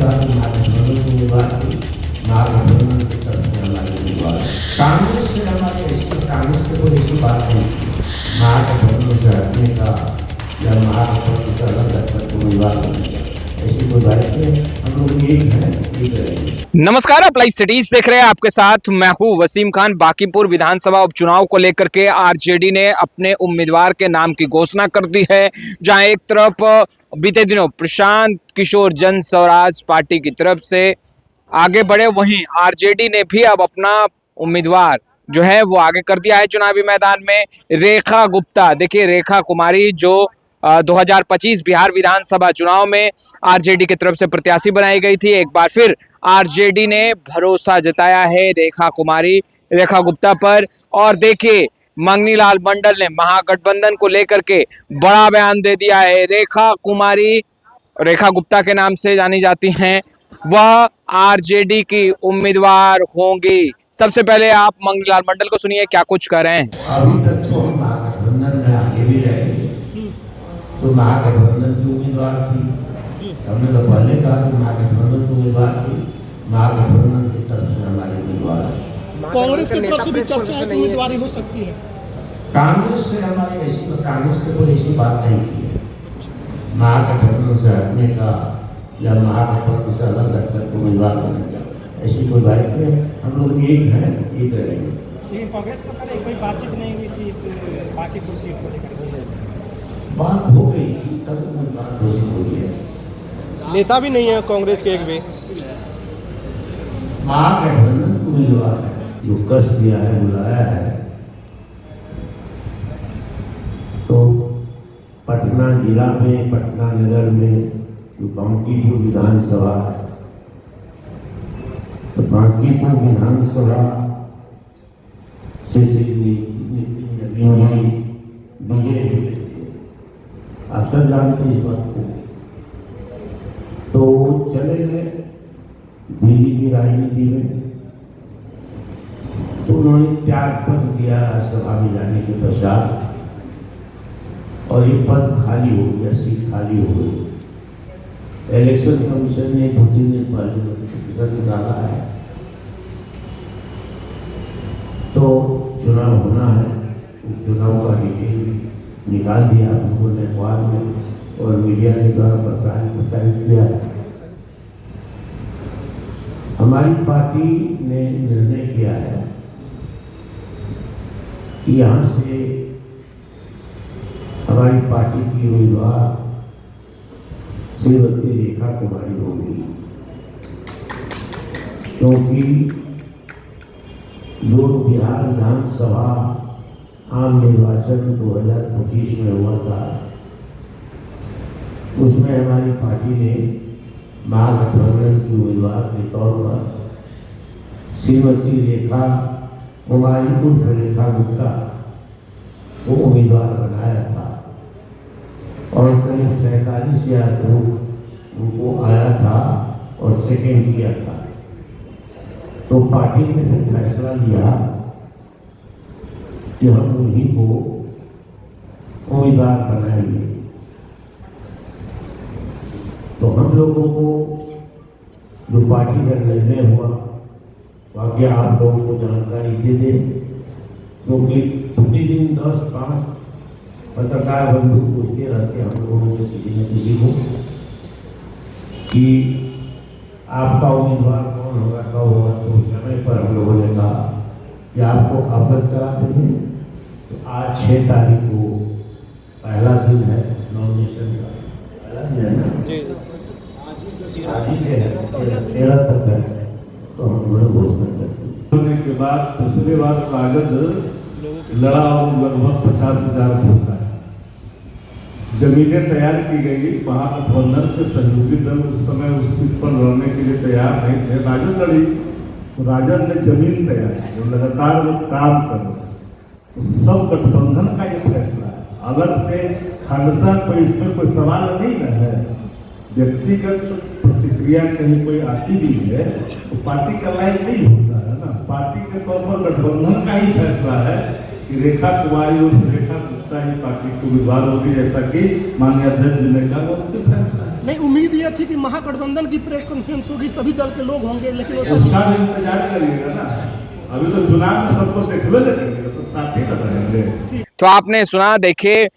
साथ महागठबंधन की उम्मीदवार थी, महागठबंधन की तरफ से हमारी उम्मीदवार। कांग्रेस से हमारी कांग्रेस की कोई ऐसी बात नहीं थी महागठबंधन से हटने का या महागठबंधन से अलग हटकर उम्मीदवार बनने का, ऐसी कोई बात नहीं। हम लोग एक हैं, एक रहेंगे। नमस्कार, आप लाइव सिटीज देख रहे हैं। आपके साथ मैं हूं वसीम खान। बांकीपुर विधानसभा उपचुनाव को लेकर के आरजेडी ने अपने उम्मीदवार के नाम की घोषणा कर दी है। जहां एक तरफ बीते दिनों प्रशांत किशोर जन स्वराज पार्टी की तरफ से आगे बढ़े, वहीं आरजेडी ने भी अब अपना उम्मीदवार जो है वो आगे कर दिया है चुनावी मैदान में। रेखा गुप्ता, देखिए रेखा कुमारी जो 2025 बिहार विधानसभा चुनाव में आरजेडी की तरफ से प्रत्याशी बनाई गई थी। एक बार फिर आरजेडी ने भरोसा जताया है रेखा गुप्ता पर। और देखिए मंगनी लाल मंडल ने महागठबंधन को लेकर के बड़ा बयान दे दिया है। रेखा गुप्ता के नाम से जानी जाती हैं, वह आरजेडी की उम्मीदवार होंगी। सबसे पहले आप मंगनी लाल मंडल को सुनिए, क्या कुछ कर रहे हैं। अभी तक तो हम महागठबंधन में आगे भी रहेंगे, तो महागठबंधन की उम्मीदवार थी। हमने तो पहले कहा कि महागठबंधन की उम्मीदवार थी, महागठबंधन की तरफ से हमारी उम्मीदवार। कांग्रेस की तरफ से भी चर्चा है कि उम्मीदवारी हो सकती है। कांग्रेस से हमारी ऐसी कांग्रेस की कोई ऐसी बात नहीं की है महागठबंधन से हटने का या महागठबंधन से अलग हटकर उम्मीदवार बनने का, ऐसी कोई बात नहीं। हम लोग एक हैं, एक रहेंगे। लेकिन कांग्रेस तो पहले कोई बातचीत नहीं हुई थी इस बांकीपुर सीट को लेकर। बात हो गई थी, तब उम्मीदवार घोषित हो गया। नेता भी नहीं है कांग्रेस के एक भी। महागठबंधन की उम्मीदवार है, जो कष्ट दिया है, बुलाया है। तो पटना जिला में, पटना नगर में जो बांकीपुर विधानसभा है, तो बांकीपुर विधानसभा से बीजेपी, आप सब जानते इस बात को। तो चले गए दिल्ली की राजनीति में, तो उन्होंने त्याग पत्र दिया राज्यसभा में जाने के पश्चात, और ये पद खाली हो गया, सीट खाली हो गई। इलेक्शन कमीशन ने 2-3 दिन पहले नोटिफिकेशन निकाला है, तो चुनाव होना है। चुनाव का डिटेल निकाल दिया लोगों ने अखबार में और मीडिया के द्वारा प्रचारित किया। हमारी पार्टी ने निर्णय किया है कि यहाँ से हमारी पार्टी की उम्मीदवार श्रीमती रेखा कुमारी होगी, क्योंकि जो बिहार विधानसभा आम निर्वाचन 2025 में हुआ था, उसमें हमारी पार्टी ने महागठबंधन की उम्मीदवार के तौर पर श्रीमती रेखा कुमारी उर्फ रेखा गुप्ता को उम्मीदवार बनाया था, और करीब 47,000 वोट उनको आया था और सेकेंड किया था। तो पार्टी ने फिर फैसला लिया कि हम उन्हीं को उम्मीदवार बनाएंगे। तो हम लोगों को जो पार्टी का निर्णय हुआ, बाकी आप लोगों को जानकारी दे दें, क्योंकि प्रतिदिन 10-5 पत्रकार बंधु पूछते रहते हम लोगों से किसी न किसी को कि आपका उम्मीदवार कौन होगा, कब होगा। तो उस समय पर हम लोगों ने कहा कि आपको अवगत करा देंगे। तो आज 6 तारीख को पहला दिन है नॉमिनेशन का, पहला दिन है ना जी, आज ही से है, 13 तक है। तो हम लोग घोषणा करते होने के बाद पिछले बार राजद लड़ा और लगभग 50,000 वोट आया। जमीनें तैयार की गई, महागठबंधन के सहयोगी दल उस समय उस सीट पर लड़ने के लिए तैयार नहीं थे। राजद लड़ी, तो राजद ने जमीन तैयार की, लगातार वो काम कर रहे। तो सब गठबंधन का ये फैसला है, अलग से खालसा कोई इसमें कोई सवाल नहीं न है। व्यक्तिगत प्रतिक्रिया कहीं कोई आती भी है तो पार्टी का लाइन नहीं होता है ना। पार्टी के तौर पर गठबंधन का ही फैसला है कि रेखा कुमारी और रेखा गुप्ता ही पार्टी के उम्मीदवार होगी, जैसा कि माननीय अध्यक्ष जी ने कहा, उनके फैसला है। नहीं, उम्मीद यह थी कि महागठबंधन की प्रेस कॉन्फ्रेंस होगी, सभी दल के लोग होंगे, लेकिन वो उसका भी इंतजार करिएगा ना, अभी तो चुनाव में सबको देखबे लगेंगे, सब साथ ही न रहेंगे। तो आपने सुना, देखिए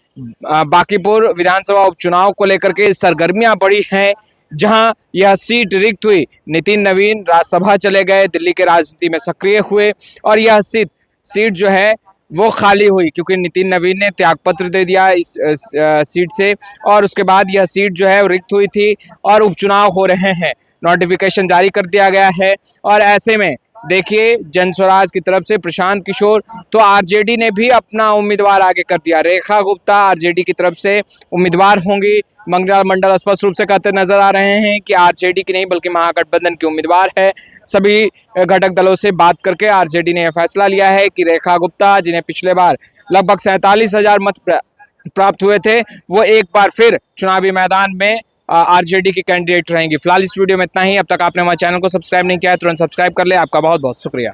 बांकीपुर विधानसभा उपचुनाव को लेकर के सरगर्मियां बढ़ी हैं, जहां यह सीट रिक्त हुई। नितिन नवीन राज्यसभा चले गए, दिल्ली के राजनीति में सक्रिय हुए और यह सीट जो है वो खाली हुई, क्योंकि नितिन नवीन ने त्यागपत्र दे दिया इस सीट से, और उसके बाद यह सीट जो है रिक्त हुई थी और उपचुनाव हो रहे हैं। नोटिफिकेशन जारी कर दिया गया है और ऐसे में देखिए जन स्वराज की तरफ से प्रशांत किशोर, तो आरजेडी ने भी अपना उम्मीदवार आगे कर दिया। रेखा गुप्ता आरजेडी की तरफ से उम्मीदवार होंगी। मंगल स्पष्ट रूप से कहते नजर आ रहे हैं कि आरजेडी की नहीं बल्कि महागठबंधन की उम्मीदवार है। सभी घटक दलों से बात करके आरजेडी ने यह फैसला लिया है कि रेखा गुप्ता, जिन्हें पिछले बार लगभग 47,000 मत प्राप्त हुए थे, वो एक बार फिर चुनावी मैदान में आरजेडी की कैंडिडेट रहेंगी। फिलहाल इस वीडियो में इतना ही। अब तक आपने हमारे चैनल को सब्सक्राइब नहीं किया है, तुरंत सब्सक्राइब कर ले। आपका बहुत बहुत शुक्रिया।